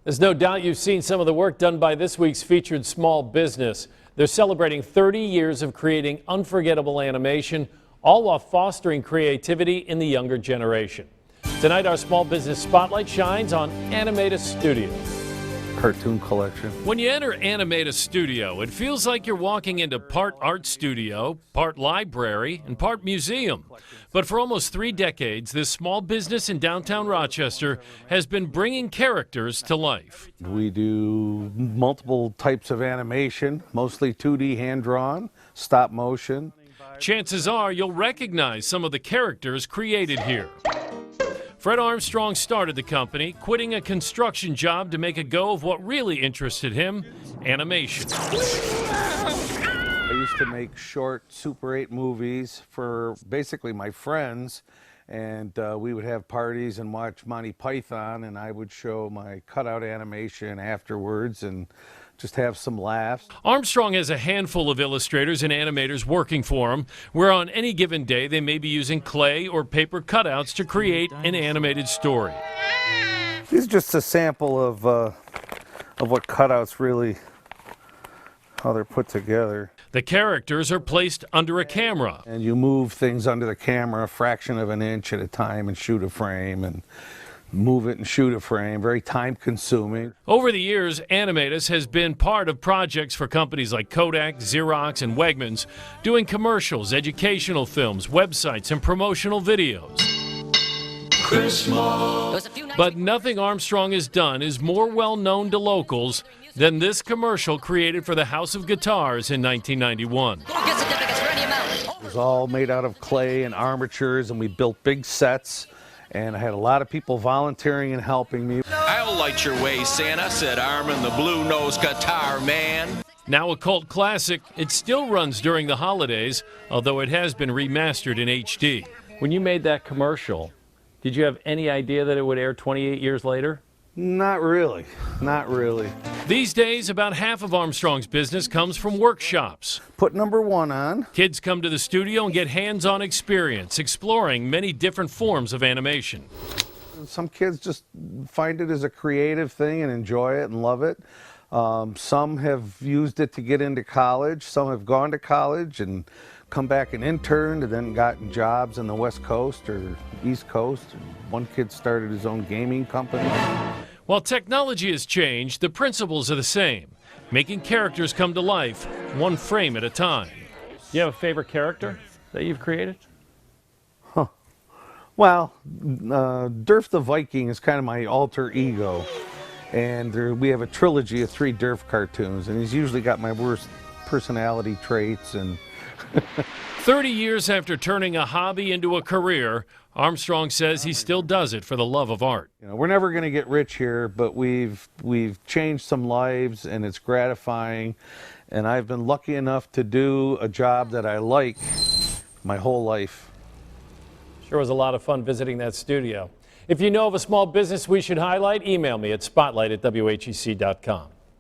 There's no doubt you've seen some of the work done by this week's featured small business. They're celebrating 30 years of creating unforgettable animation, all while fostering creativity in the younger generation. Tonight, our small business spotlight shines on Animatus Studio. Cartoon collection. When you enter Animatus Studio, it feels like you're walking into part art studio, part library, and part museum. But for almost 3 decades, this small business in downtown Rochester has been bringing characters to life. We do multiple types of animation, mostly 2D hand-drawn, stop motion. Chances are you'll recognize some of the characters created here. Fred Armstrong started the company, quitting a construction job to make a go of what really interested him, animation. I used to make short Super 8 movies for basically my friends, and we would have parties and watch Monty Python, and I would show my cutout animation afterwards and just have some laughs. Armstrong has a handful of illustrators and animators working for him, where on any given day they may be using clay or paper cutouts to create an animated story. This is just a sample of what cutouts really, how they're put together. The characters are placed under a camera. And you move things under the camera a fraction of an inch at a time and shoot a frame, and move it and shoot a frame. Very time consuming. Over the years, Animatus has been part of projects for companies like Kodak, Xerox, and Wegmans, doing commercials, educational films, websites, and promotional videos. But nothing Armstrong has done is more well known to locals than this commercial created for the House of Guitars in 1991. It was all made out of clay and armatures, and we built big sets, and I had a lot of people volunteering and helping me. I'll light your way, Santa, said Armin the blue-nosed guitar man. Now a cult classic, it still runs during the holidays, although it has been remastered in HD. When you made that commercial, did you have any idea that it would air 28 years later? Not really, not really. These days, about half of Armstrong's business comes from workshops. Put number 1 on. Kids come to the studio and get hands-on experience, exploring many different forms of animation. Some kids just find it as a creative thing and enjoy it and love it. Some have used it to get into college. Some have gone to college and come back and interned and then gotten jobs in the West Coast or East Coast. One kid started his own gaming company. While technology has changed, the principles are the same, making characters come to life, one frame at a time. You have a favorite character that you've created? Huh. Well, Durf the Viking is kind of my alter ego. And we have a trilogy of 3 Durf cartoons, and he's usually got my worst personality traits. And 30 years after turning a hobby into a career, Armstrong says he still does it for the love of art. You know, we're never going to get rich here, but we've changed some lives, and it's gratifying. And I've been lucky enough to do a job that I like my whole life. Sure was a lot of fun visiting that studio. If you know of a small business we should highlight, email me at spotlight@whec.com.